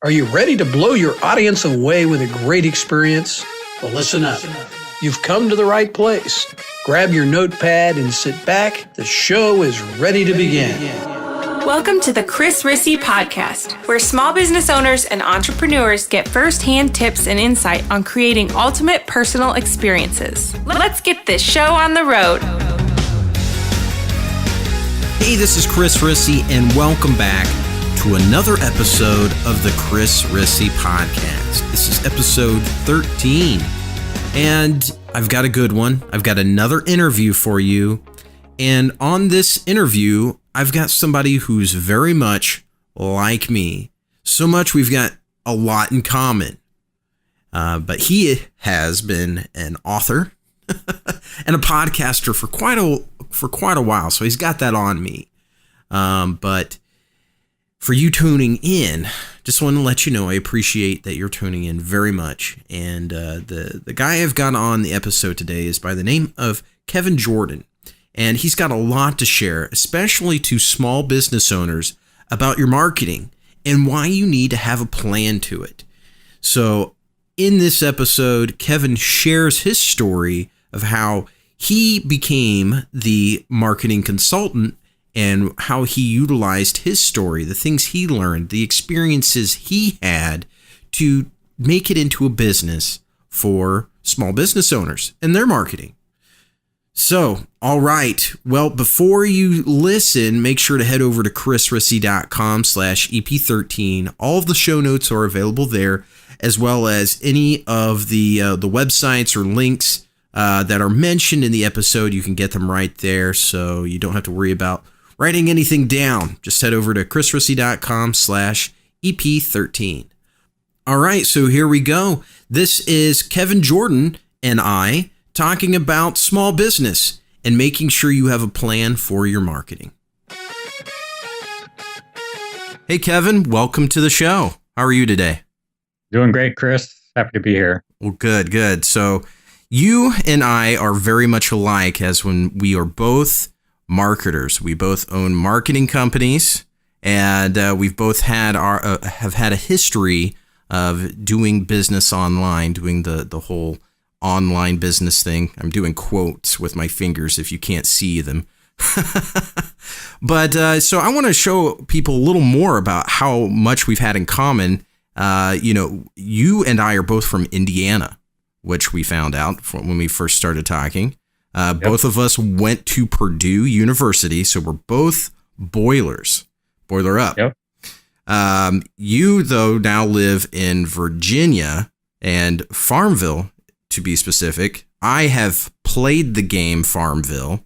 Are you ready to blow your audience away with a great experience? Well, listen up. You've come to the right place. Grab your notepad and sit back. The show is ready to begin. Welcome to the Chris Rissy Podcast, where small business owners and entrepreneurs get first-hand tips and insight on creating ultimate personal experiences. Let's get this show on the road. Hey, this is Chris Rissy, and welcome back to another episode of the Chris Rissy Podcast. This is episode 13, and I've got a good one. I've got another interview for you, and on this interview, I've got somebody who's very much like me. So much we've got a lot in common. But he has been an author and a podcaster for quite a while, so he's got that on me. But for you tuning in, just want to let you know I appreciate that you're tuning in very much. And the guy I've got on the episode today is by the name of Kevin Jordan. And he's got a lot to share, especially to small business owners, about your marketing and why you need to have a plan to it. So in this episode, Kevin shares his story of how he became the marketing consultant and how he utilized his story, the things he learned, the experiences he had to make it into a business for small business owners and their marketing. So, all right. Well, before you listen, make sure to head over to chrisrissy.com/EP13. All of the show notes are available there, as well as any of the websites or links that are mentioned in the episode. You can get them right there, so you don't have to worry about writing anything down. Just head over to chrisrissy.com/EP13. All right, so here we go. This is Kevin Jordan and I talking about small business and making sure you have a plan for your marketing. Hey, Kevin, welcome to the show. How are you today? Doing great, Chris. Happy to be here. Well, good. So you and I are very much alike, as when we are both marketers. We both own marketing companies, and we've both had have had a history of doing business online, doing the whole online business thing. I'm doing quotes with my fingers if you can't see them. But so I want to show people a little more about how much we've had in common. You and I are both from Indiana, which we found out when we first started talking. Yep. Both of us went to Purdue University, so we're both Boilers. Boiler up. Yep. You, though, now live in Virginia and Farmville, to be specific. I have played the game Farmville.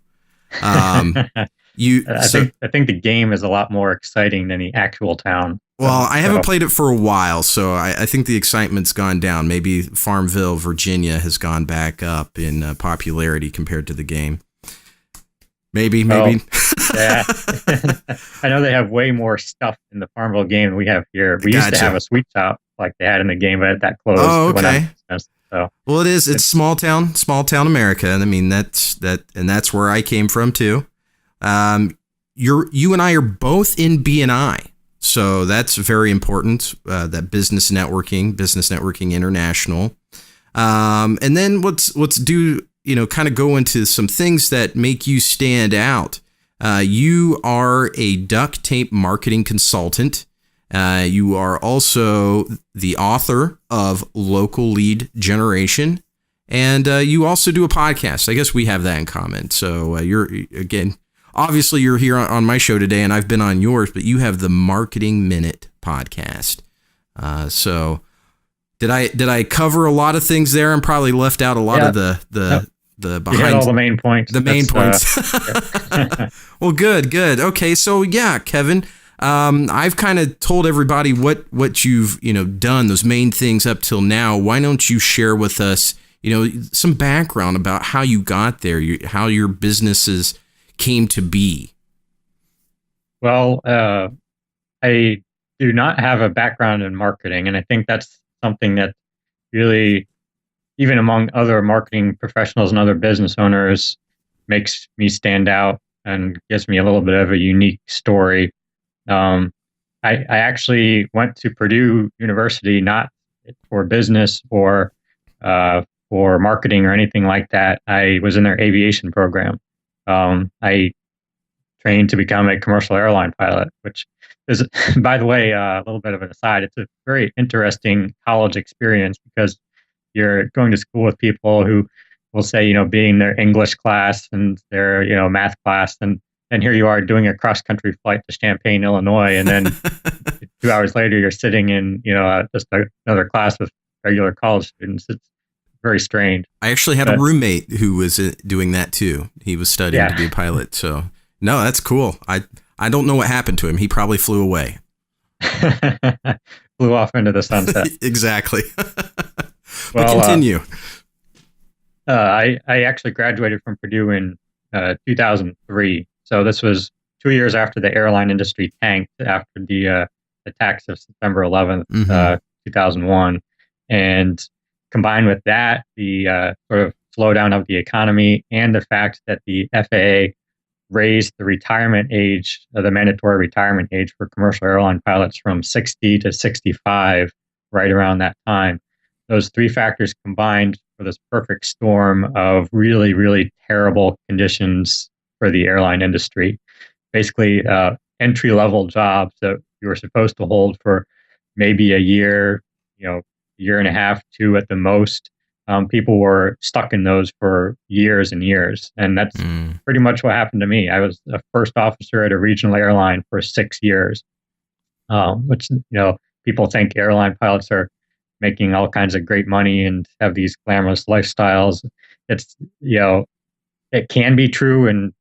I think the game is a lot more exciting than the actual town. Well, I haven't played it for a while, so I think the excitement's gone down. Maybe Farmville, Virginia has gone back up in popularity compared to the game. Maybe. Oh, yeah. I know they have way more stuff in the Farmville game than we have here. We used to have a sweet shop like they had in the game, but that closed. Oh, okay. So. Well, it's small town America, and I mean that's where I came from too. You and I are both in B&I. So that's very important, that business networking international. And then let's do, kind of go into some things that make you stand out. You are a duct tape marketing consultant. You are also the author of Local Lead Generation. And you also do a podcast. I guess we have that in common. So obviously, you're here on my show today, and I've been on yours, but you have the Marketing Minute podcast. So, did I cover a lot of things there? And probably left out a lot of the behind. You had all the main points. The main points. Well, good. Okay, so yeah, Kevin, I've kind of told everybody what you've done, those main things up till now. Why don't you share with us, some background about how you got there, how your businesses came to be? Well, I do not have a background in marketing, and I think that's something that really, even among other marketing professionals and other business owners, makes me stand out and gives me a little bit of a unique story. I actually went to Purdue University not for business or for marketing or anything like that. I was in their aviation program. I trained to become a commercial airline pilot, which is, by the way, a little bit of an aside. It's a very interesting college experience because you're going to school with people who will say, being their English class and their, math class, and here you are doing a cross-country flight to Champaign, Illinois, and then 2 hours later you're sitting in, just another class with regular college students. It's very strange. I actually had a roommate who was doing that too. He was studying to be a pilot. So no, that's cool. I don't know what happened to him. He probably flew away. Flew off into the sunset. Exactly. Well, continue. I actually graduated from Purdue in 2003. So this was 2 years after the airline industry tanked after the attacks of September 11th, 2001. And combined with that, the sort of slowdown of the economy and the fact that the FAA raised the retirement age, the mandatory retirement age for commercial airline pilots from 60 to 65 right around that time. Those three factors combined for this perfect storm of really, really terrible conditions for the airline industry. Basically, entry-level jobs that you were supposed to hold for maybe a year, year and a half, two at the most. People were stuck in those for years and years. And that's pretty much what happened to me. I was a first officer at a regional airline for 6 years, which, people think airline pilots are making all kinds of great money and have these glamorous lifestyles. It's, it can be true in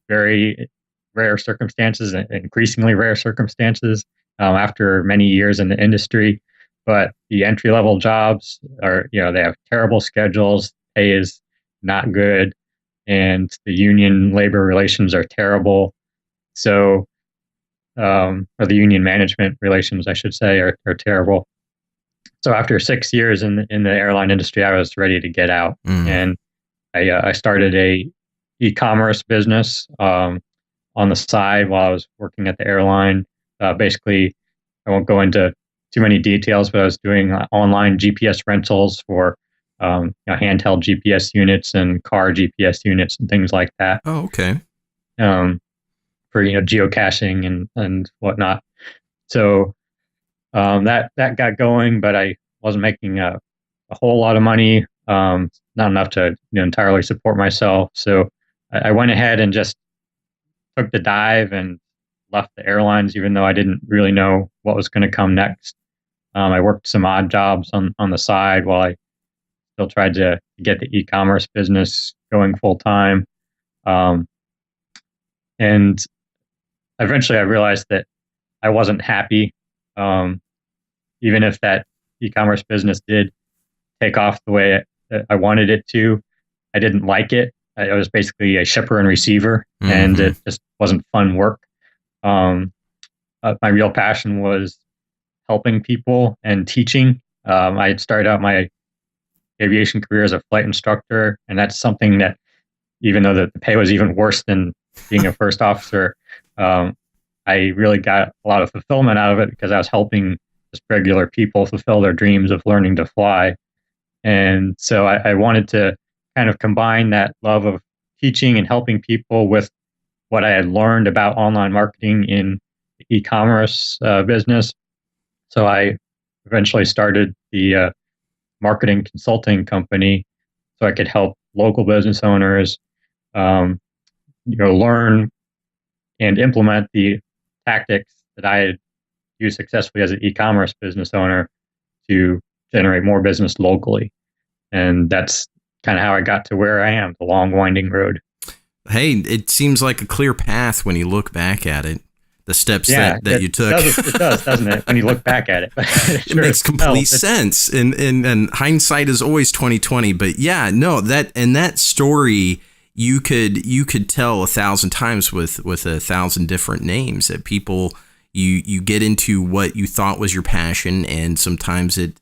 very rare circumstances, increasingly rare circumstances, after many years in the industry. But the entry-level jobs are, they have terrible schedules, pay is not good, and the union labor relations are terrible. So, or the union management relations, I should say, are terrible. So after 6 years in the airline industry, I was ready to get out, and I started a e-commerce business on the side while I was working at the airline. Basically, I won't go into too many details, but I was doing online GPS rentals for handheld GPS units and car GPS units and things like that. Oh, okay. For geocaching and whatnot. So that got going, but I wasn't making a whole lot of money, not enough to entirely support myself. So I went ahead and just took the dive and left the airlines, even though I didn't really know what was going to come next. I worked some odd jobs on the side while I still tried to get the e-commerce business going full time. And eventually I realized that I wasn't happy. Even if that e-commerce business did take off the way I wanted it to, I didn't like it. I was basically a shipper and receiver, and it just wasn't fun work. My real passion was helping people and teaching. I had started out my aviation career as a flight instructor, and that's something that, even though the pay was even worse than being a first officer, I really got a lot of fulfillment out of it because I was helping just regular people fulfill their dreams of learning to fly. And so I wanted to kind of combine that love of teaching and helping people with what I had learned about online marketing in the e-commerce business. So I eventually started the marketing consulting company so I could help local business owners, learn and implement the tactics that I had used successfully as an e-commerce business owner to generate more business locally. And that's kind of how I got to where I am, the long, winding road. Hey, it seems like a clear path when you look back at it. The steps that you took. It does, doesn't it? When you look back at it. It makes complete sense. And hindsight is always 20/20. But yeah, no, that story you could tell 1,000 times with 1,000 different names that people you get into what you thought was your passion, and sometimes it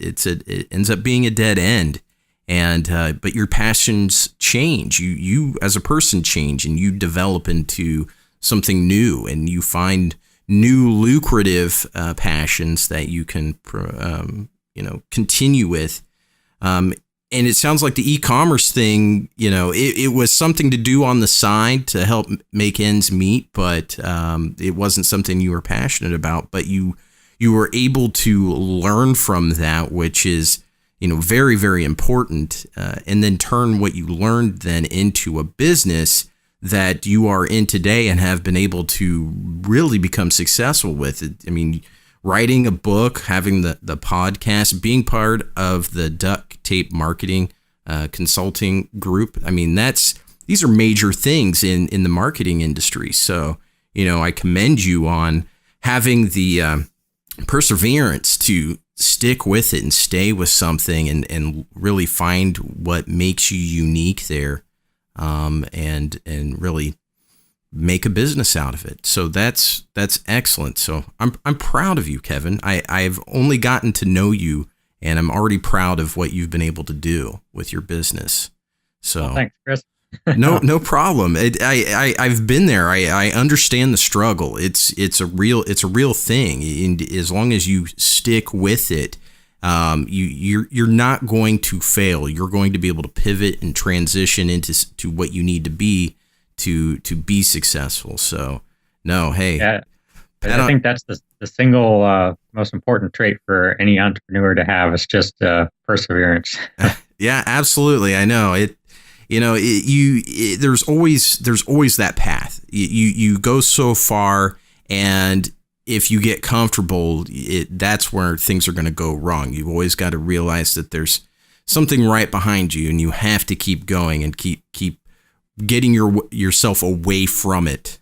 ends up being a dead end. And but your passions change. You as a person change, and you develop into something new, and you find new lucrative passions that you can, continue with. And it sounds like the e-commerce thing, it was something to do on the side to help make ends meet, but it wasn't something you were passionate about. But you were able to learn from that, which is, very, very important, and then turn what you learned then into a business that you are in today and have been able to really become successful with it. I mean, writing a book, having the podcast, being part of the Duct Tape Marketing consulting group. I mean, these are major things in the marketing industry. So, I commend you on having the perseverance to stick with it and stay with something and really find what makes you unique there, and really make a business out of it. So that's excellent. So I'm proud of you, Kevin. I've only gotten to know you, and I'm already proud of what you've been able to do with your business. So well, thanks, Chris. No problem. I've been there. I understand the struggle. It's a real thing. And as long as you stick with it, you're not going to fail. You're going to be able to pivot and transition into what you need to be successful. So no, hey, yeah, I think that's the single most important trait for any entrepreneur to have is just perseverance. Yeah, absolutely. I know it. There's always that path. You go so far, and if you get comfortable, that's where things are going to go wrong. You've always got to realize that there's something right behind you, and you have to keep going and keep getting yourself away from it.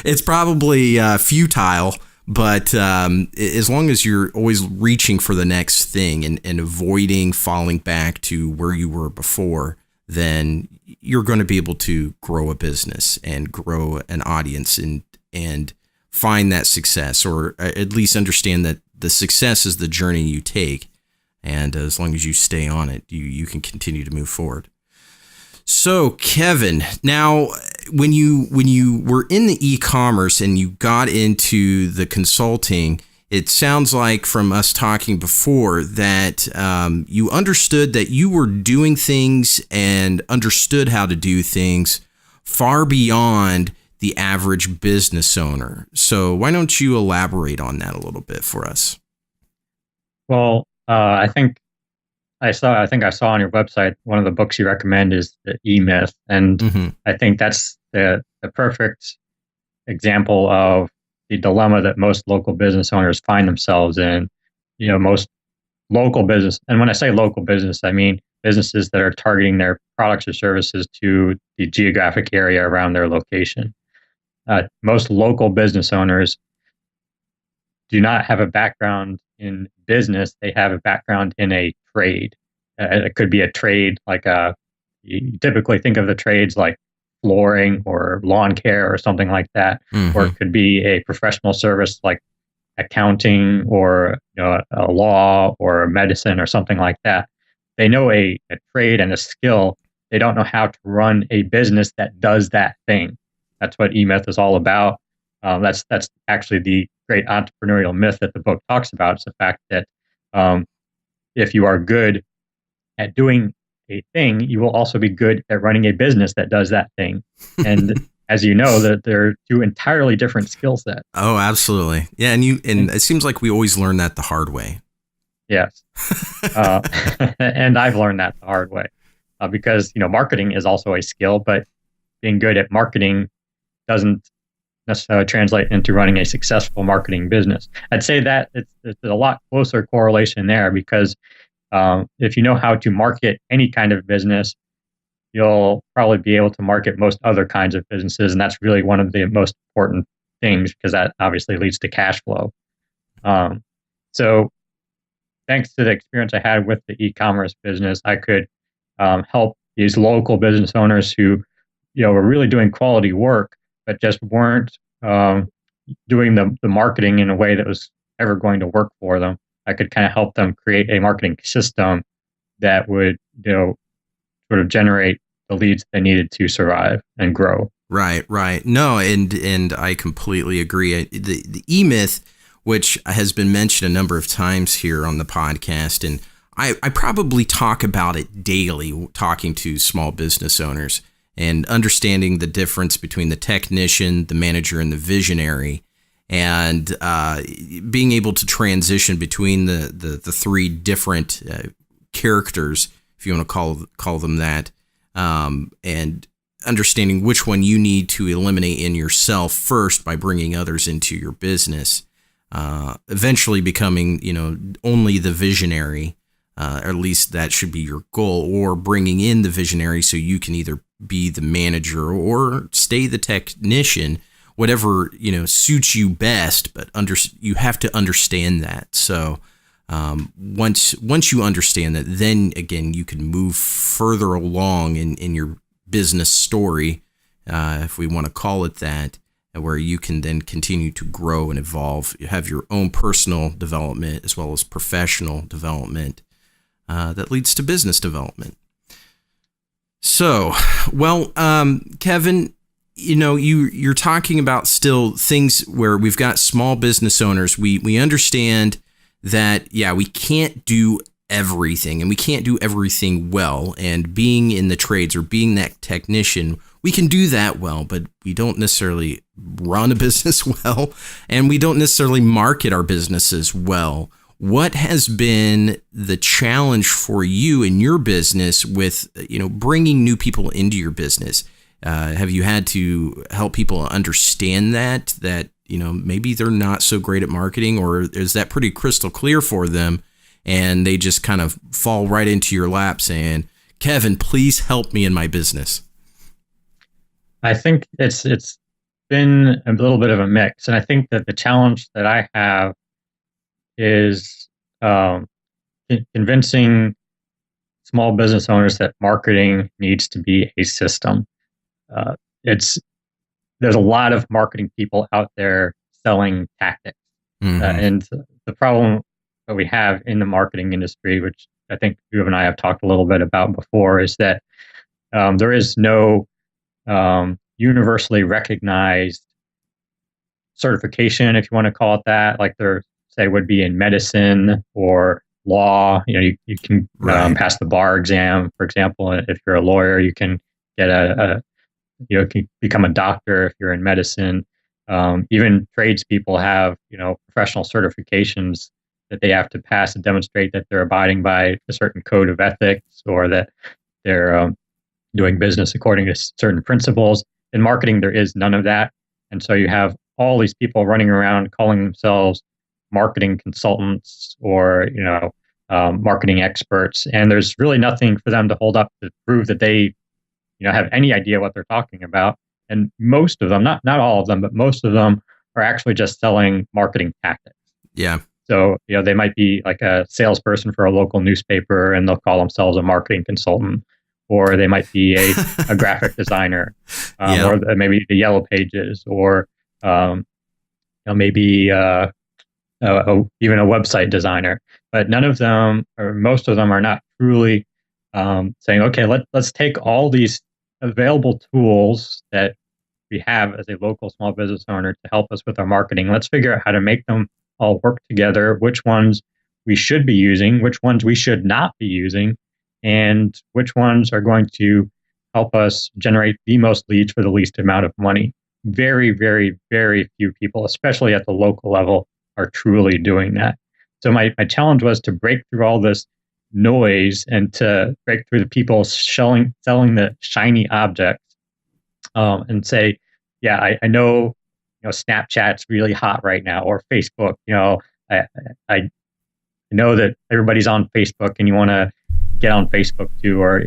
It's probably futile, but as long as you're always reaching for the next thing and avoiding falling back to where you were before, then you're going to be able to grow a business and grow an audience and find that success, or at least understand that the success is the journey you take. And as long as you stay on it, you can continue to move forward. So, Kevin, now when you were in the e-commerce and you got into the consulting, it sounds like from us talking before that you understood that you were doing things and understood how to do things far beyond the average business owner. So why don't you elaborate on that a little bit for us? Well, I think I saw on your website, one of the books you recommend is the E-Myth. And I think that's the perfect example of the dilemma that most local business owners find themselves in. Most local business, and when I say local business, I mean businesses that are targeting their products or services to the geographic area around their location. Most local business owners do not have a background in business. They have a background in a trade. It could be a trade like you typically think of the trades like flooring or lawn care or something like that, or it could be a professional service like accounting or a law or medicine or something like that. They know a trade and a skill. They don't know how to run a business that does that thing. That's what E-Myth is all about. That's actually the great entrepreneurial myth that the book talks about. It's the fact that if you are good at doing a thing, you will also be good at running a business that does that thing. And as you know, that they're two entirely different skill sets. Oh, absolutely. Yeah, and it seems like we always learn that the hard way. Yes. And I've learned that the hard way because, marketing is also a skill, but being good at marketing doesn't necessarily translate into running a successful marketing business. I'd say that it's a lot closer correlation there because if you know how to market any kind of business, you'll probably be able to market most other kinds of businesses. And that's really one of the most important things because that obviously leads to cash flow. So thanks to the experience I had with the e-commerce business, I could help these local business owners who, were really doing quality work, but just weren't doing the marketing in a way that was ever going to work for them. I could kind of help them create a marketing system that would, sort of generate the leads they needed to survive and grow. Right, right. No, and I completely agree. The e-myth, which has been mentioned a number of times here on the podcast, and I probably talk about it daily, talking to small business owners and understanding the difference between the technician, the manager, and the visionary, and being able to transition between the three different characters, if you want to call them that, and understanding which one you need to eliminate in yourself first by bringing others into your business, eventually becoming, only the visionary, or at least that should be your goal, or bringing in the visionary so you can either be the manager or stay the technician, whatever, suits you best, but you have to understand that. So once you understand that, then again, you can move further along in your business story, if we want to call it that, where you can then continue to grow and evolve. You have your own personal development as well as professional development that leads to business development. So, well, Kevin, you're talking about still things where we've got small business owners. We understand that, we can't do everything, and we can't do everything well. And being in the trades or being that technician, we can do that well, but we don't necessarily run a business well, and we don't necessarily market our businesses well. What has been the challenge for you in your business with, bringing new people into your business? Have you had to help people understand that maybe they're not so great at marketing, or is that pretty crystal clear for them and they just kind of fall right into your lap saying, Kevin, please help me in my business? I think it's been a little bit of a mix. And I think that the challenge that I have is convincing small business owners that marketing needs to be a system. There's a lot of marketing people out there selling tactics. Mm-hmm. And the problem that we have in the marketing industry, which I think you and I have talked a little bit about before, is that there is no universally recognized certification, if you want to call it that, like there, say, would be in medicine or law. You can pass the bar exam, for example. If you're a lawyer, you can get can become a doctor if you're in medicine. Even tradespeople have, professional certifications that they have to pass to demonstrate that they're abiding by a certain code of ethics, or that they're doing business according to certain principles. In marketing, there is none of that. And so you have all these people running around calling themselves marketing consultants or, marketing experts. And there's really nothing for them to hold up to prove that they, have any idea what they're talking about. And most of them, not all of them, but most of them are actually just selling marketing tactics. Yeah. So, they might be like a salesperson for a local newspaper and they'll call themselves a marketing consultant, or they might be a graphic designer, or maybe the Yellow Pages, or maybe even a website designer. But none of them, or most of them, are not truly saying, okay, let's take all these available tools that we have as a local small business owner to help us with our marketing. Let's figure out how to make them all work together, which ones we should be using, which ones we should not be using, and which ones are going to help us generate the most leads for the least amount of money. Very, very, very few people, especially at the local level, are truly doing that. So my challenge was to break through all this noise and to break through the people selling the shiny objects, and say, I know, Snapchat's really hot right now, or Facebook. I know that everybody's on Facebook and you want to get on Facebook too, or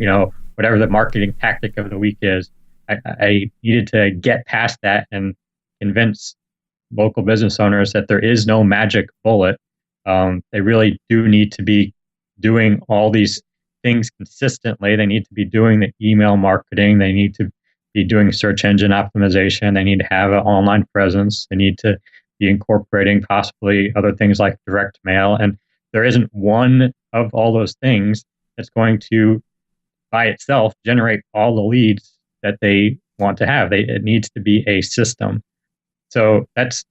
whatever the marketing tactic of the week is. I needed to get past that and convince local business owners that there is no magic bullet. They really do need to be doing all these things consistently. They need to be doing the email marketing. They need to be doing search engine optimization. They need to have an online presence. They need to be incorporating possibly other things like direct mail. And there isn't one of all those things that's going to, by itself, generate all the leads that they want to have. It needs to be a system. So that's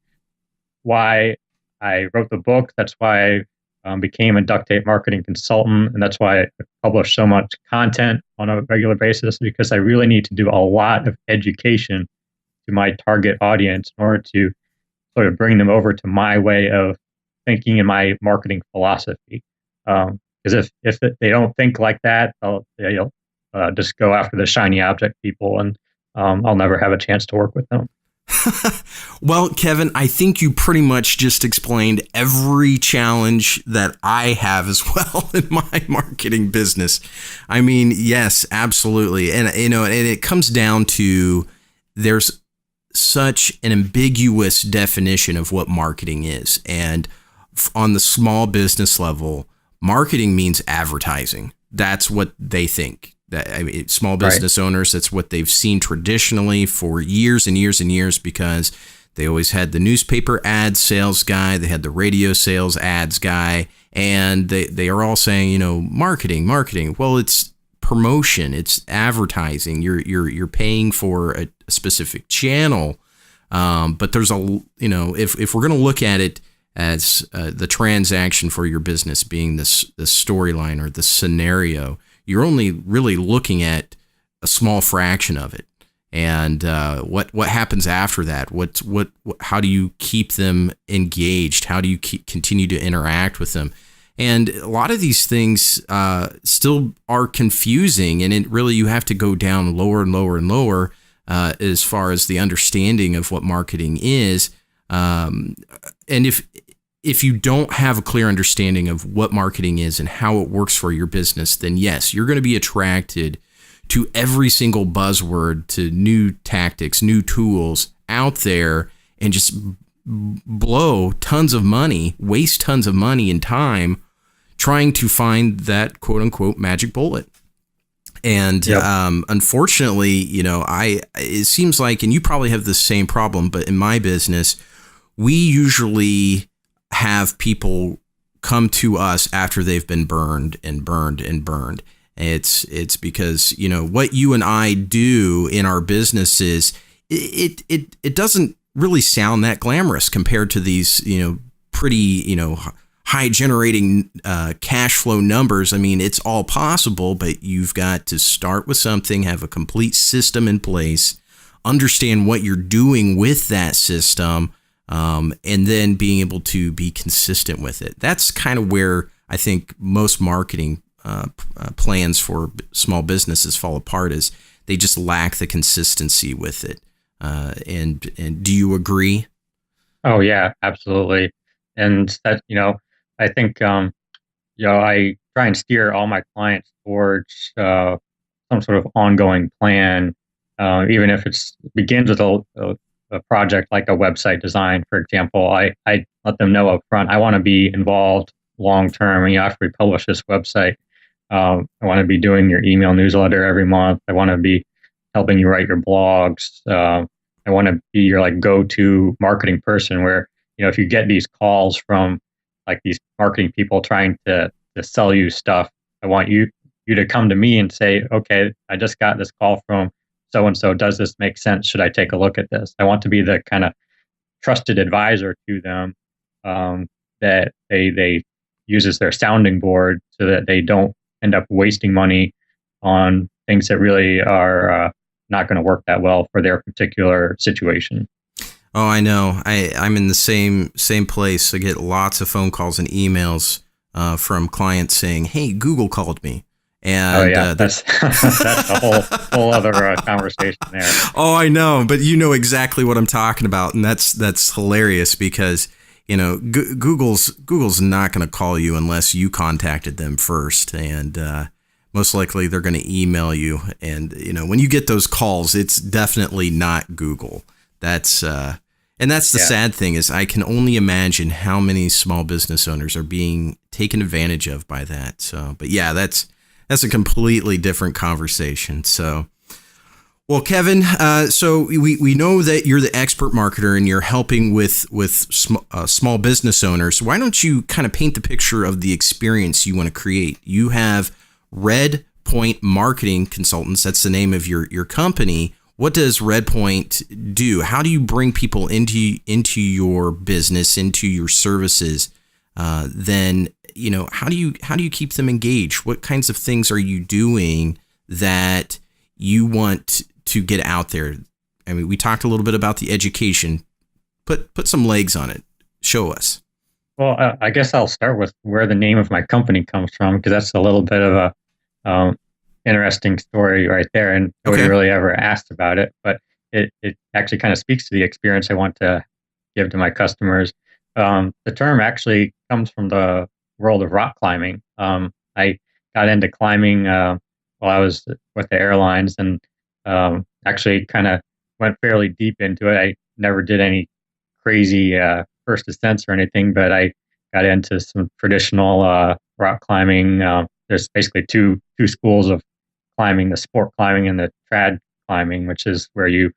why I wrote the book. That's why I became a duct tape marketing consultant. And that's why I publish so much content on a regular basis, because I really need to do a lot of education to my target audience in order to sort of bring them over to my way of thinking and my marketing philosophy. Because if they don't think like that, they'll just go after the shiny object people, and I'll never have a chance to work with them. Well, Kevin, I think you pretty much just explained every challenge that I have as well in my marketing business. I mean, yes, absolutely. And, and it comes down to there's such an ambiguous definition of what marketing is. And on the small business level, marketing means advertising. That's what they think. Small business owners, that's what they've seen traditionally for years and years and years, because they always had the newspaper ad sales guy, they had the radio sales ads guy, and they are all saying, marketing. Well, it's promotion, it's advertising. You're paying for a specific channel, but there's if we're going to look at it as the transaction for your business being the storyline or the scenario, you're only really looking at a small fraction of it. And what happens after that? How do you keep them engaged? How do you continue to interact with them? And a lot of these things still are confusing, and you have to go down lower and lower and lower as far as the understanding of what marketing is. And if you don't have a clear understanding of what marketing is and how it works for your business, then yes, you're going to be attracted to every single buzzword, to new tactics, new tools out there, and just blow tons of money, waste tons of money and time trying to find that quote unquote magic bullet. And unfortunately, it seems like, and you probably have the same problem, but in my business, we usually have people come to us after they've been burned and burned and burned. It's because, what you and I do in our businesses, it doesn't really sound that glamorous compared to these, pretty, high generating cash flow numbers. I mean, it's all possible, but you've got to start with something, have a complete system in place, understand what you're doing with that system, and then being able to be consistent with it. That's kind of where I think most marketing plans for small businesses fall apart, is they just lack the consistency with it. And do you agree? Oh yeah, absolutely. And that, I think, I try and steer all my clients towards some sort of ongoing plan, even if it begins with a project like a website design, for example. I let them know up front, I want to be involved long term. After we publish this website, I want to be doing your email newsletter every month. I want to be helping you write your blogs. I want to be your go-to marketing person, where, if you get these calls from these marketing people trying to sell you stuff, I want you to come to me and say, okay, I just got this call from so-and-so. Does this make sense? Should I take a look at this? I want to be the kind of trusted advisor to them, that they use as their sounding board, so that they don't end up wasting money on things that really are not going to work that well for their particular situation. Oh, I know. I'm in the same place. I get lots of phone calls and emails from clients saying, "Hey, Google called me." And that's a whole other conversation there. Oh, I know, but you know exactly what I'm talking about, and that's hilarious, because Google's not going to call you unless you contacted them first, and most likely they're going to email you. And when you get those calls, it's definitely not Google. That's the sad thing, is I can only imagine how many small business owners are being taken advantage of by that. So, but yeah, that's a completely different conversation. So, well, Kevin, so we know that you're the expert marketer and you're helping with small business owners. Why don't you kind of paint the picture of the experience you want to create? You have Red Point Marketing Consultants. That's the name of your company. what does Redpoint do? How do you bring people into your business, into your services? Then, how do you keep them engaged? What kinds of things are you doing that you want to get out there? I mean, we talked a little bit about the education. Put some legs on it. Show us. Well, I guess I'll start with where the name of my company comes from, because that's a little bit of a interesting story right there, and nobody really ever asked about it, but it actually kind of speaks to the experience I want to give to my customers. The term actually comes from the world of rock climbing. I got into climbing while I was with the airlines, and actually kind of went fairly deep into it. I never did any crazy first ascents or anything, but I got into some traditional rock climbing. There's basically two schools of climbing: the sport climbing and the trad climbing, which is where you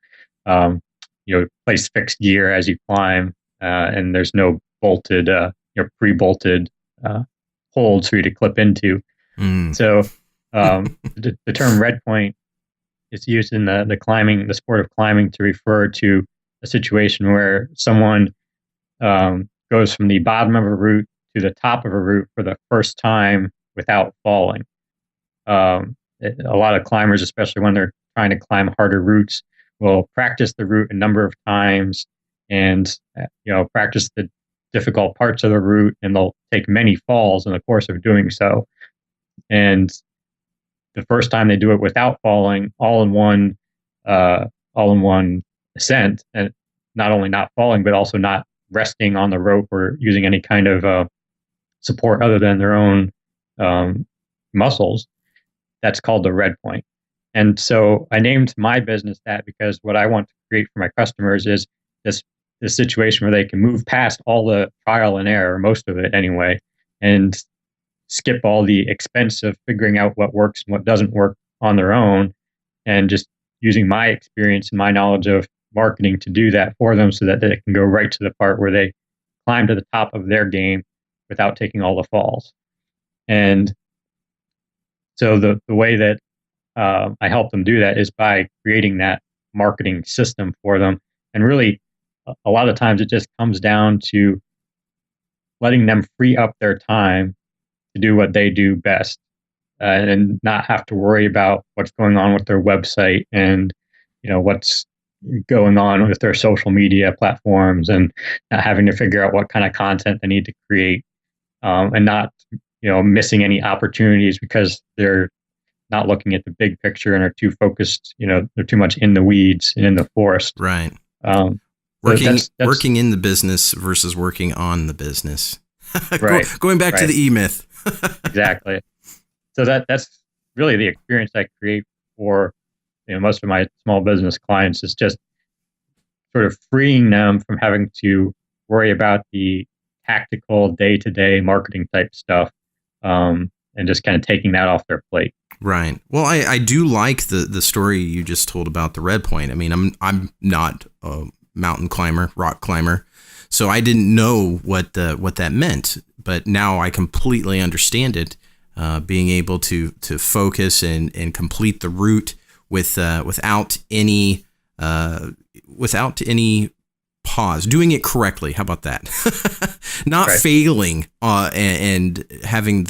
place fixed gear as you climb, and there's no bolted, pre-bolted holds for you to clip into. So the term Redpoint is used in the sport of climbing to refer to a situation where someone goes from the bottom of a route to the top of a route for the first time without falling. A lot of climbers, especially when they're trying to climb harder routes, will practice the route a number of times and practice the difficult parts of the route, and they'll take many falls in the course of doing so. And the first time they do it without falling, all in one ascent, and not only not falling, but also not resting on the rope or using any kind of support other than their own muscles. That's called the red point. And so I named my business that because what I want to create for my customers is this situation where they can move past all the trial and error, most of it anyway, and skip all the expense of figuring out what works and what doesn't work on their own, and just using my experience and my knowledge of marketing to do that for them, so that they can go right to the part where they climb to the top of their game without taking all the falls. And so the way that I help them do that is by creating that marketing system for them. And really, a lot of times it just comes down to letting them free up their time to do what they do best, and not have to worry about what's going on with their website and what's going on with their social media platforms, and not having to figure out what kind of content they need to create, and not missing any opportunities because they're not looking at the big picture and are too focused. They're too much in the weeds and in the forest. Right. That's working in the business versus working on the business. Right. Going back to the E-myth. Exactly. So that's really the experience I create for most of my small business clients, is just sort of freeing them from having to worry about the tactical day-to-day marketing type stuff, and just kind of taking that off their plate. Right. Well, I do like the story you just told about the red point. I mean, I'm not a mountain climber, rock climber, so I didn't know what that meant. But now I completely understand it. Being able to focus and complete the route without any pause, doing it correctly. How about that? Not right. Failing and having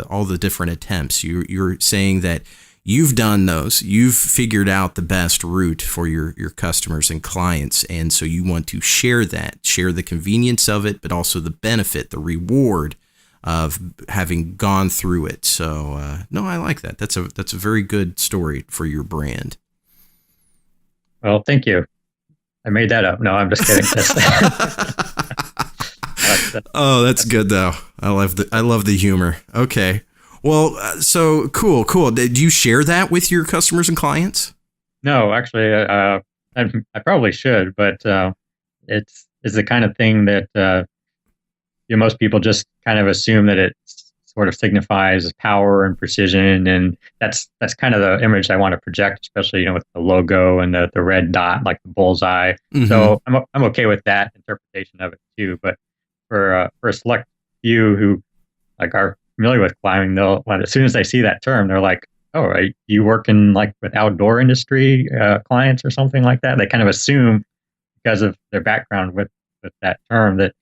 all the different attempts. You're saying that you've done those. You've figured out the best route for your customers and clients, and so you want to share the convenience of it, but also the benefit, the reward of having gone through it. So no, I like that. That's a very good story for your brand. Well, thank you. I made that up. No, I'm just kidding. Oh, that's good though. I love the humor. Okay. Well, so cool. Did you share that with your customers and clients? No, actually, I probably should, but it's the kind of thing that most people just kind of assume that it sort of signifies power and precision, and that's kind of the image I want to project, especially with the logo and the red dot, like the bullseye. Mm-hmm. So I'm okay with that interpretation of it too. But for a select few who are familiar with climbing, as soon as they see that term, they're like, oh, right, you work in like with outdoor industry clients or something like that. They kind of assume because of their background with that term that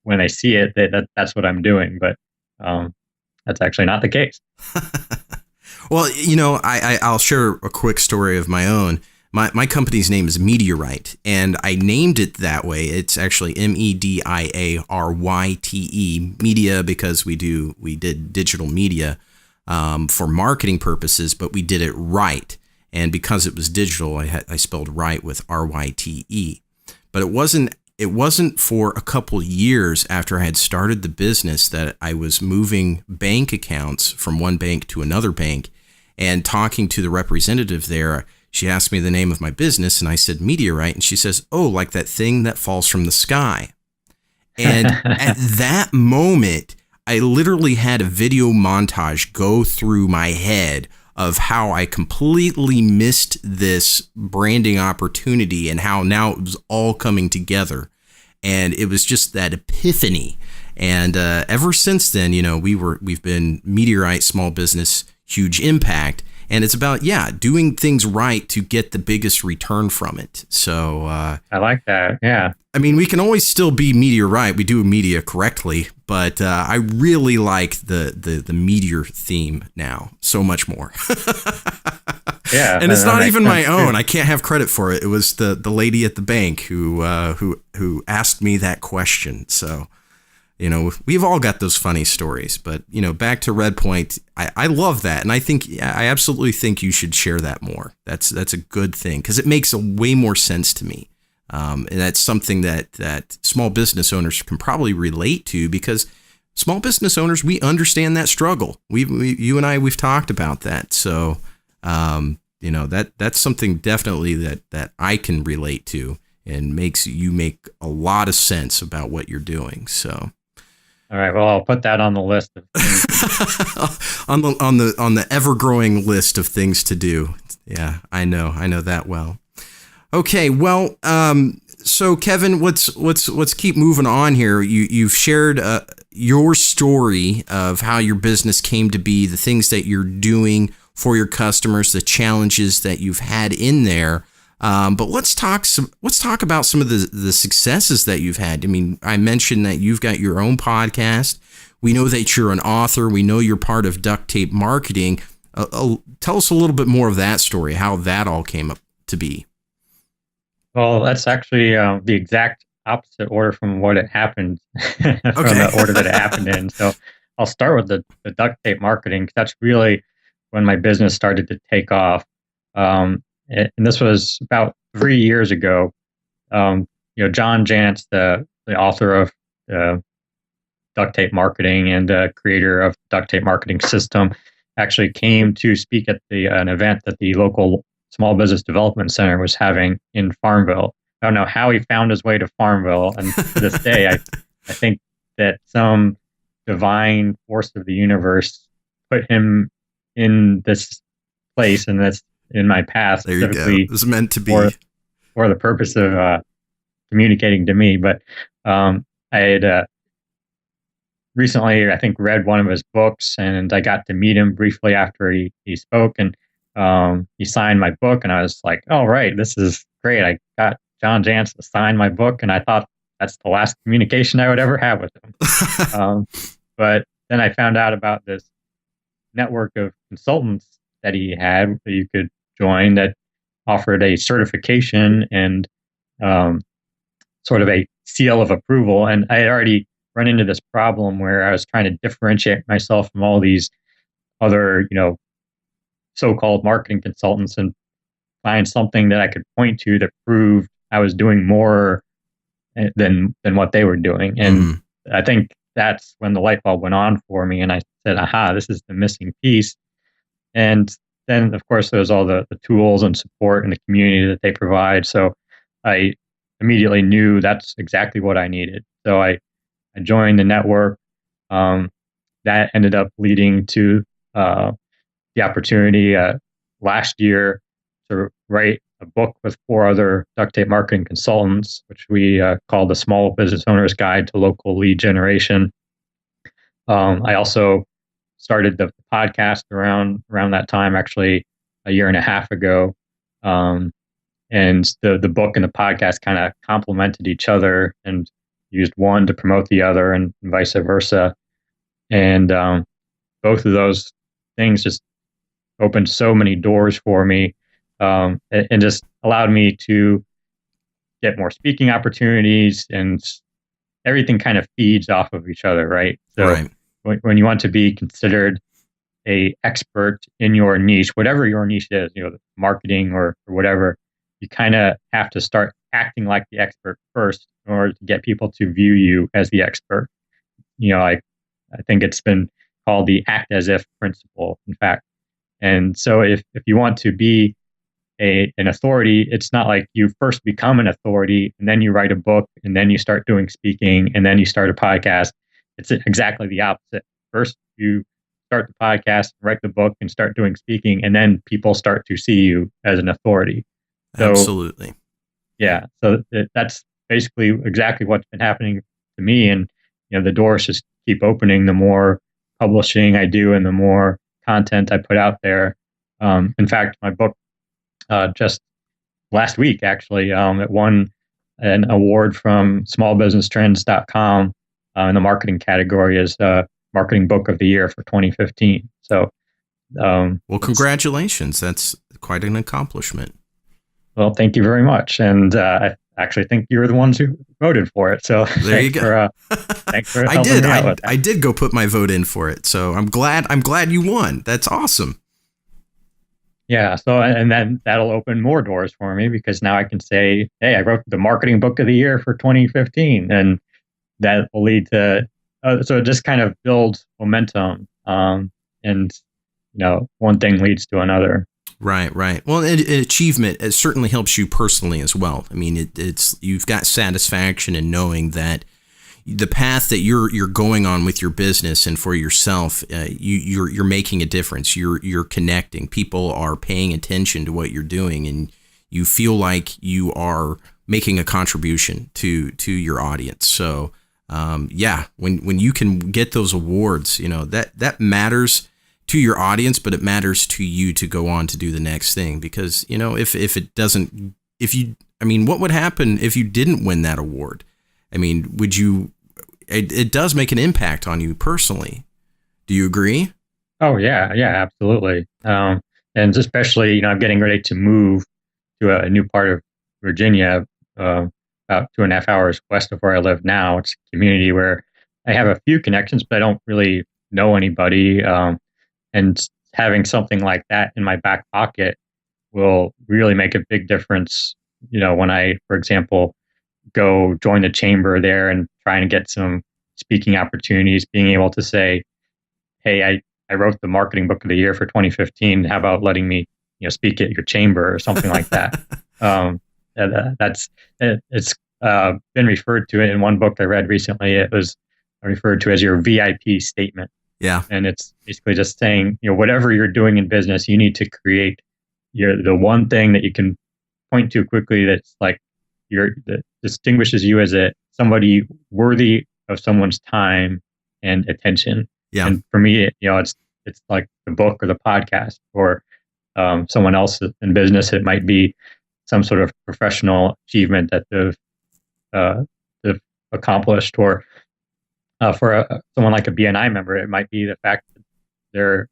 when they see it, that's what I'm doing. But that's actually not the case. Well, I'll share a quick story of my own. My company's name is Mediaryte, and I named it that way. It's actually Mediaryte, media, because we did digital media for marketing purposes, but we did it right. And because it was digital, I spelled right with RYTE. But it wasn't for a couple years after I had started the business that I was moving bank accounts from one bank to another bank, and talking to the representative there. She asked me the name of my business, and I said Mediaryte, and she says, "Oh, like that thing that falls from the sky." And at that moment, I literally had a video montage go through my head of how I completely missed this branding opportunity and how now it was all coming together. And it was just that epiphany. And ever since then, we've been Mediaryte Small Business Huge Impact. And it's about, doing things right to get the biggest return from it. So I like that. Yeah. I mean, we can always still be Mediaryte. We do media correctly, but I really like the meteor theme now so much more. Yeah. And it's not even my own. I can't have credit for it. It was the lady at the bank who asked me that question. So, we've all got those funny stories, but, back to Redpoint, I love that. And I absolutely think you should share that more. That's a good thing because it makes way more sense to me. And that's something that small business owners can probably relate to because small business owners, we understand that struggle. You and we've talked about that. So, that's something definitely that I can relate to and makes you make a lot of sense about what you're doing. So. All right. Well, I'll put that on the list of things. on the ever-growing list of things to do. Yeah, I know that well. Okay, well, so Kevin, let's keep moving on here. You've shared your story of how your business came to be, the things that you're doing for your customers, the challenges that you've had in there. But let's talk about some of the successes that you've had. I mean, I mentioned that you've got your own podcast. We know that you're an author. We know you're part of Duct Tape Marketing. Tell us a little bit more of that story, how that all came up to be. Well, that's actually the exact opposite order from what it happened, from the order that it happened in. So I'll start with the duct tape marketing, because that's really when my business started to take off. And this was about 3 years ago. John Jantz, the author of Duct Tape Marketing and creator of Duct Tape Marketing System, actually came to speak at an event that the local Small Business Development Center was having in Farmville. I don't know how he found his way to Farmville, and to this day, I think that some divine force of the universe put him in this place, and that's in my path. There you go. It was meant to be. For the purpose of communicating to me. But I had recently, I think, read one of his books, and I got to meet him briefly after he spoke, and he signed my book, and I was like, "Oh, right, this is great. I got John Jantz to sign my book," and I thought that's the last communication I would ever have with him. But then I found out about this network of consultants that he had that you could join that offered a certification and sort of a seal of approval. And I had already run into this problem where I was trying to differentiate myself from all these other, so-called marketing consultants and find something that I could point to that proved I was doing more than what they were doing. And I think that's when the light bulb went on for me, and I said, aha, this is the missing piece. And then, of course, there's all the tools and support and the community that they provide. So I immediately knew that's exactly what I needed. So I joined the network. That ended up leading to the opportunity last year to write a book with 4 other duct tape marketing consultants, which we call the Small Business Owner's Guide to Local Lead Generation. I also started the podcast around that time, actually a year and a half ago. And the book and the podcast kind of complemented each other and used one to promote the other and vice versa. And both of those things just opened so many doors for me, and just allowed me to get more speaking opportunities, and everything kind of feeds off of each other, right? So Right. when you want to be considered a expert in your niche, whatever your niche is, marketing or whatever, you kind of have to start acting like the expert first in order to get people to view you as the expert. I think it's been called the act as if principle, in fact. And so if you want to be an authority, it's not like you first become an authority and then you write a book and then you start doing speaking and then you start a podcast. It's exactly the opposite. First, you start the podcast, write the book, and start doing speaking, and then people start to see you as an authority. So, Absolutely. Yeah. So that's basically exactly what's been happening to me. And, the doors just keep opening the more publishing I do and the more content I put out there. In fact, my book, just last week, actually, it won an award from smallbusinesstrends.com in the marketing category as Marketing Book of the Year for 2015. So, well, congratulations. That's quite an accomplishment. Well, thank you very much. And I actually think you're the ones who voted for it. So there you go. Thanks for helping me out with that. I did go put my vote in for it. So I'm glad you won. That's awesome. Yeah. So, and then that'll open more doors for me, because now I can say, hey, I wrote the Marketing Book of the Year for 2015. And that will lead to, so it just kind of builds momentum. And, one thing leads to another. Right. Well, an achievement, it certainly helps you personally as well. I mean, it's you've got satisfaction in knowing that the path that you're going on with your business and for yourself, you're making a difference. You're connecting. People are paying attention to what you're doing, and you feel like you are making a contribution to your audience. So, when you can get those awards, that matters to your audience, but it matters to you to go on to do the next thing. Because, if it doesn't, what would happen if you didn't win that award? I mean, would you, it does make an impact on you personally. Do you agree? Oh yeah. Yeah, absolutely. And especially, I'm getting ready to move to a new part of Virginia, about 2.5 hours west of where I live now. It's a community where I have a few connections, but I don't really know anybody. And having something like that in my back pocket will really make a big difference. When I, for example, go join the chamber there and trying to get some speaking opportunities, being able to say, hey, I wrote the Marketing Book of the Year for 2015. How about letting me, speak at your chamber or something like that? It's been referred to in one book I read recently. It was referred to as your VIP statement. Yeah. And it's basically just saying, whatever you're doing in business, you need to create the one thing that you can point to quickly that's like that distinguishes you as somebody worthy of someone's time and attention. Yeah. And for me, it's like the book or the podcast, or someone else in business. It might be some sort of professional achievement that they've accomplished, or for someone like a BNI member, it might be the fact that they're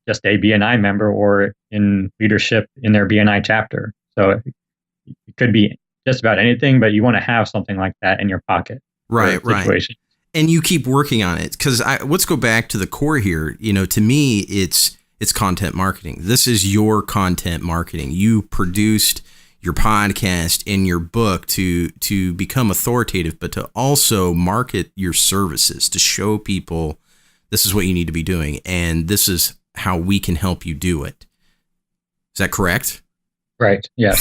just a BNI member or in leadership in their BNI chapter. So it could be just about anything, but you want to have something like that in your pocket. Right. And you keep working on it, because let's go back to the core here. To me, it's content marketing. This is your content marketing. You produced your podcast and your book to become authoritative, but to also market your services, to show people this is what you need to be doing, and this is how we can help you do it. Is that correct? Right. Yes.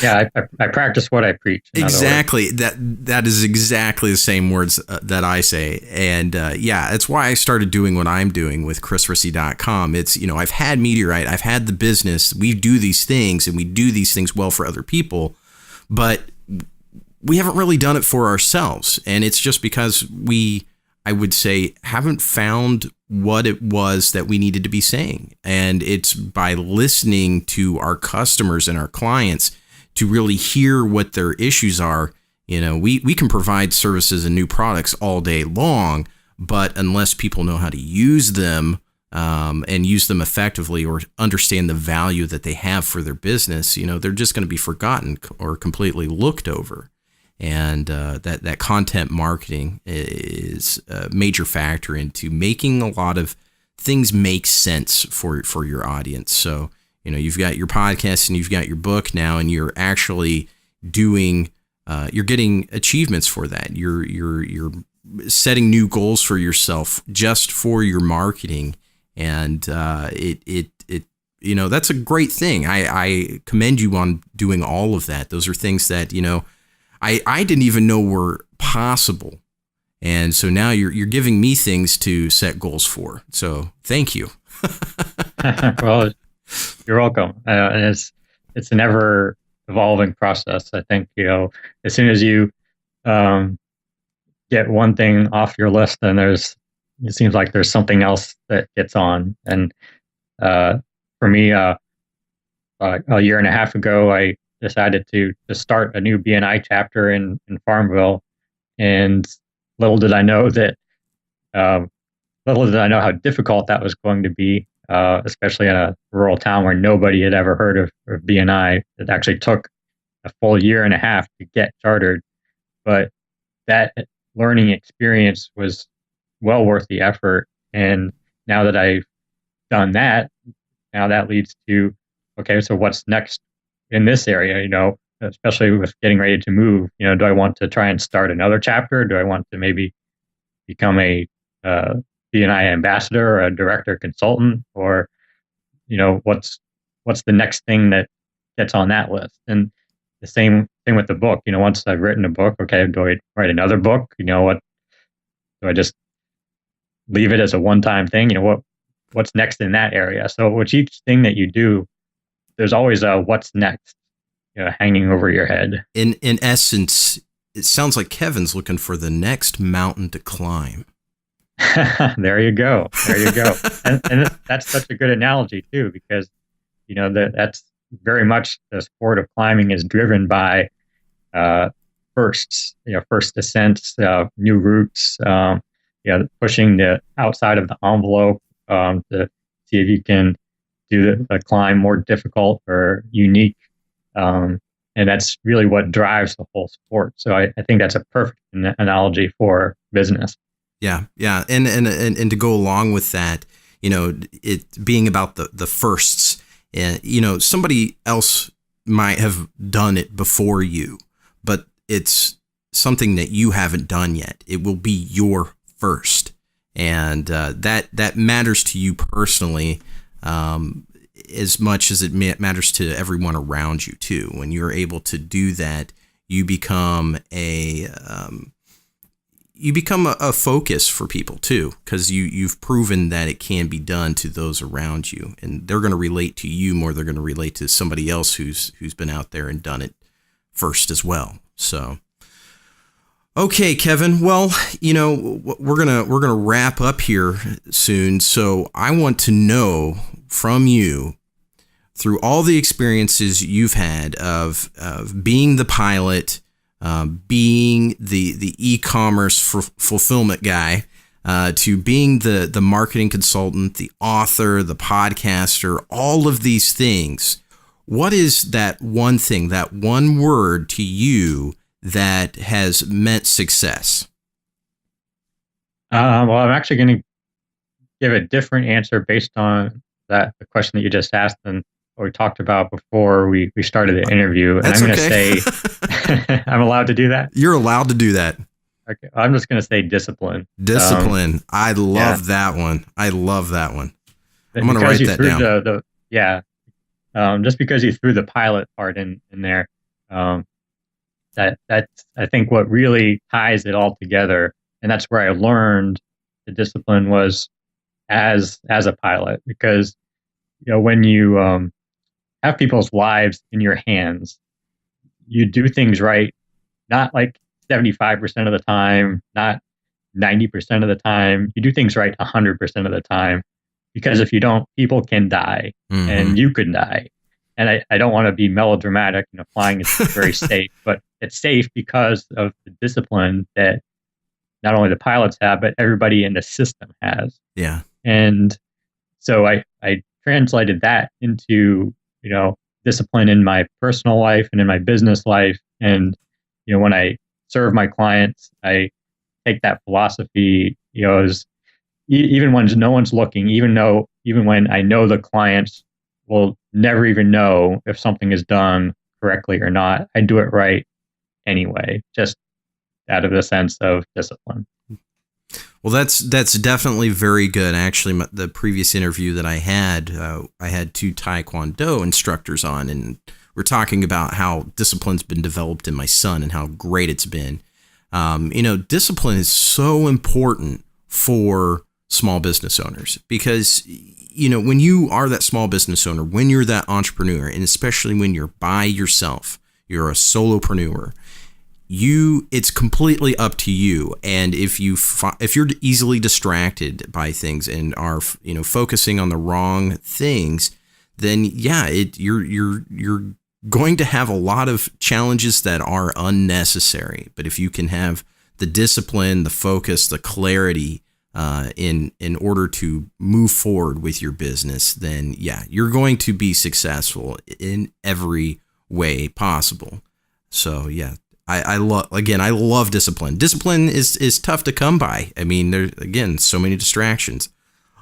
Yeah. I practice what I preach. Exactly. That is exactly the same words that I say. And that's why I started doing what I'm doing with chrisrissy.com. It's, I've had Meteorite, I've had the business, we do these things and we do these things well for other people, but we haven't really done it for ourselves. And it's just because I would say, haven't found what it was that we needed to be saying. And it's by listening to our customers and our clients to really hear what their issues are. We can provide services and new products all day long, but unless people know how to use them and use them effectively or understand the value that they have for their business, they're just going to be forgotten or completely looked over. And that content marketing is a major factor into making a lot of things make sense for your audience. So, you've got your podcast and you've got your book now, and you're actually doing, you're getting achievements for that. You're setting new goals for yourself just for your marketing. And that's a great thing. I commend you on doing all of that. Those are things that, I didn't even know were possible. And so now you're giving me things to set goals for. So thank you. Well, you're welcome. And it's an ever evolving process. I think, as soon as you get one thing off your list, then it seems like there's something else that gets on. And for me, a year and a half ago, I decided to start a new BNI chapter in Farmville, and little did I know how difficult that was going to be, especially in a rural town where nobody had ever heard of BNI. It actually took a full year and a half to get chartered, but that learning experience was well worth the effort. And now that I've done that, now that leads to, okay, so what's next in this area, especially with getting ready to move, do I want to try and start another chapter? Do I want to maybe become a BNI ambassador or a director consultant? Or, what's the next thing that gets on that list? And the same thing with the book. Once I've written a book, okay, do I write another book? What do I just leave it as a one-time thing? What's next in that area? So with each thing that you do, there's always a what's next, hanging over your head. In essence, it sounds like Kevin's looking for the next mountain to climb. There you go. And that's such a good analogy too, because that's very much the sport of climbing is driven by firsts, first ascents, new routes, pushing the outside of the envelope to see if you can do the climb more difficult or unique. And that's really what drives the whole sport. So I think that's a perfect analogy for business. Yeah. And to go along with that, it being about the firsts, somebody else might have done it before you, but it's something that you haven't done yet. It will be your first. And that matters to you personally, as much as it matters to everyone around you too. When you're able to do that, you become a focus for people too, because you've proven that it can be done to those around you, and they're going to relate to you more. They're going to relate to somebody else who's been out there and done it first as well. So, okay, Kevin. Well, we're gonna wrap up here soon. So I want to know from you, through all the experiences you've had of being the pilot, being the e-commerce fulfillment guy, to being the marketing consultant, the author, the podcaster, all of these things. What is that one thing, that one word to you that has meant success? Well, I'm actually going to give a different answer based on the question that you just asked and what we talked about before we started the interview. And That's I'm going okay. to say, I'm allowed to do that? You're allowed to do that. Okay. I'm just going to say discipline. Discipline. I love that one. I'm going to write that down. Just because you threw the pilot part in there, that's I think what really ties it all together, and that's where I learned the discipline was as a pilot, because when you have people's lives in your hands, you do things right, not like 75% of the time, not 90% of the time. You do things right 100% of the time, because if you don't, people can die, and you could die. And I don't want to be melodramatic. Flying is very safe, but it's safe because of the discipline that not only the pilots have, but everybody in the system has. Yeah. And so I translated that into, discipline in my personal life and in my business life. And, when I serve my clients, I take that philosophy, as even when no one's looking, even when I know the clients will never even know if something is done correctly or not, I do it right anyway, just out of the sense of discipline. Well, that's definitely very good. Actually, the previous interview that I had 2 Taekwondo instructors on, and we're talking about how discipline's been developed in my son and how great it's been. Discipline is so important for small business owners because, when you are that small business owner, when you're that entrepreneur, and especially when you're by yourself, you're a solopreneur, it's completely up to you. And if you're easily distracted by things and are, focusing on the wrong things, then you're going to have a lot of challenges that are unnecessary. But if you can have the discipline, the focus, the clarity, in order to move forward with your business, then you're going to be successful in every way possible. So I love discipline. Discipline is tough to come by. I mean, there's, again, so many distractions.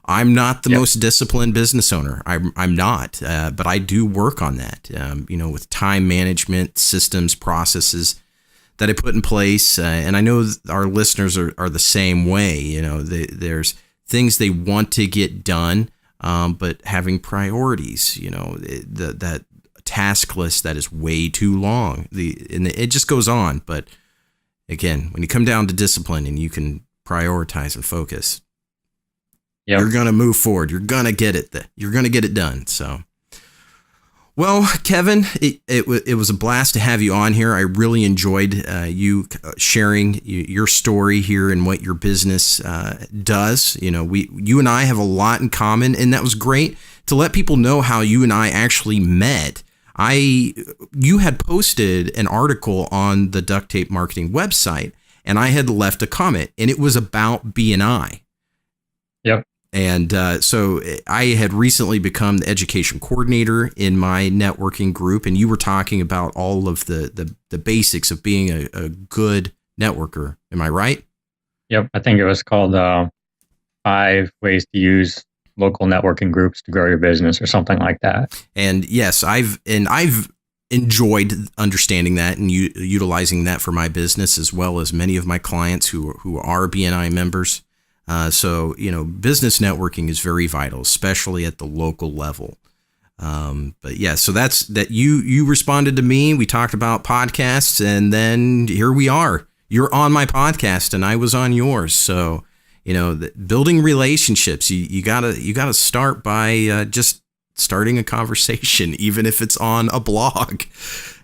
I'm not the most disciplined business owner. I'm not, but I do work on that, with time management, systems, processes that I put in place. And I know our listeners are the same way. There's things they want to get done, but having priorities, that task list that is way too long. It just goes on. But again, when you come down to discipline and you can prioritize and focus, you're going to move forward. You're going to get it. You're going to get it done. So, well, Kevin, it was a blast to have you on here. I really enjoyed you sharing your story here and what your business does. You and I have a lot in common, and that was great to let people know how you and I actually met. You had posted an article on the Duct Tape Marketing website, and I had left a comment, and it was about BNI. Yep. And so I had recently become the education coordinator in my networking group, and you were talking about all of the basics of being a good networker. Am I right? Yep. I think it was called 5 ways to use local networking groups to grow your business or something like that. And yes, I've enjoyed understanding that and utilizing that for my business, as well as many of my clients who are BNI members. So, business networking is very vital, especially at the local level. But yeah, so that's that you responded to me. We talked about podcasts, and then here we are. You're on my podcast and I was on yours. So, building relationships, you gotta start by just starting a conversation, even if it's on a blog.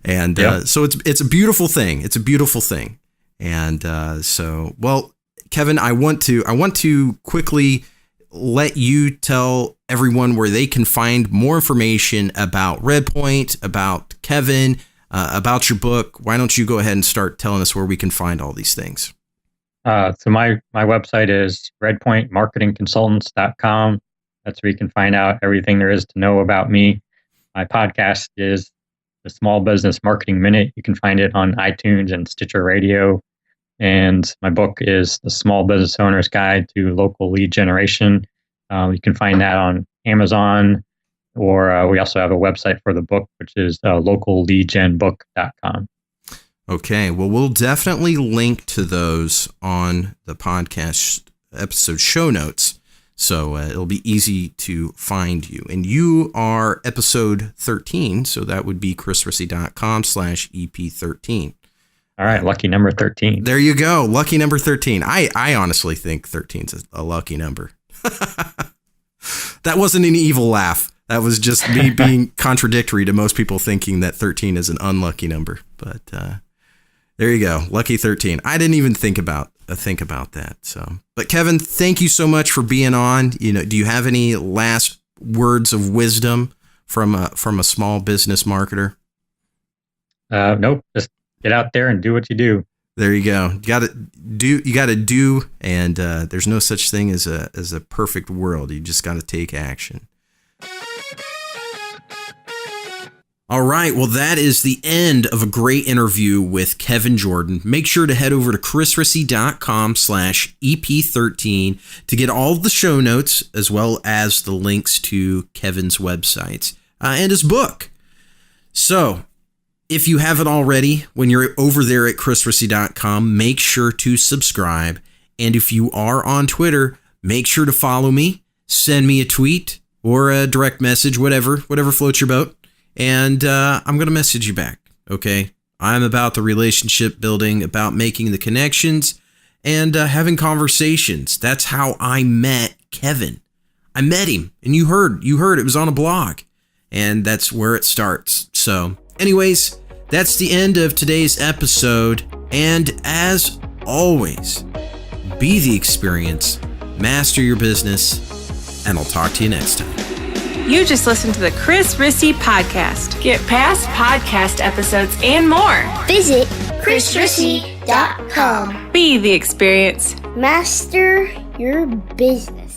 And so it's a beautiful thing. It's a beautiful thing. And so, well, Kevin, I want to quickly let you tell everyone where they can find more information about Redpoint, about Kevin, about your book. Why don't you go ahead and start telling us where we can find all these things? So my website is redpointmarketingconsultants.com. That's where you can find out everything there is to know about me. My podcast is the Small Business Marketing Minute. You can find it on iTunes and Stitcher Radio. And my book is The Small Business Owner's Guide to Local Lead Generation. You can find that on Amazon, or we also have a website for the book, which is localleadgenbook.com. Okay, well, we'll definitely link to those on the podcast episode show notes, so it'll be easy to find you. And you are episode 13, so that would be chrisrissy.com/EP13. All right, lucky number 13. There you go, lucky number 13. I honestly think 13 is a lucky number. That wasn't an evil laugh. That was just me being contradictory to most people thinking that 13 is an unlucky number. But there you go, lucky 13. I didn't even think about think about that. So, but Kevin, thank you so much for being on. Do you have any last words of wisdom from a small business marketer? Nope. Just get out there and do what you do. There you go. You got to do, and there's no such thing as a perfect world. You just got to take action. All right. Well, that is the end of a great interview with Kevin Jordan. Make sure to head over to chrisrissy.com/EP13 to get all the show notes as well as the links to Kevin's websites and his book. So if you haven't already, when you're over there at chrisrissy.com, make sure to subscribe. And if you are on Twitter, make sure to follow me, send me a tweet or a direct message, whatever floats your boat. And I'm going to message you back, okay? I'm about the relationship building, about making the connections, and having conversations. That's how I met Kevin. I met him, and you heard it was on a blog, and that's where it starts. So anyways, that's the end of today's episode. And as always, be the experience, master your business, and I'll talk to you next time. You just listened to the Chris Rissy Podcast. Get past podcast episodes and more. Visit chrisrissy.com. Be the experience. Master your business.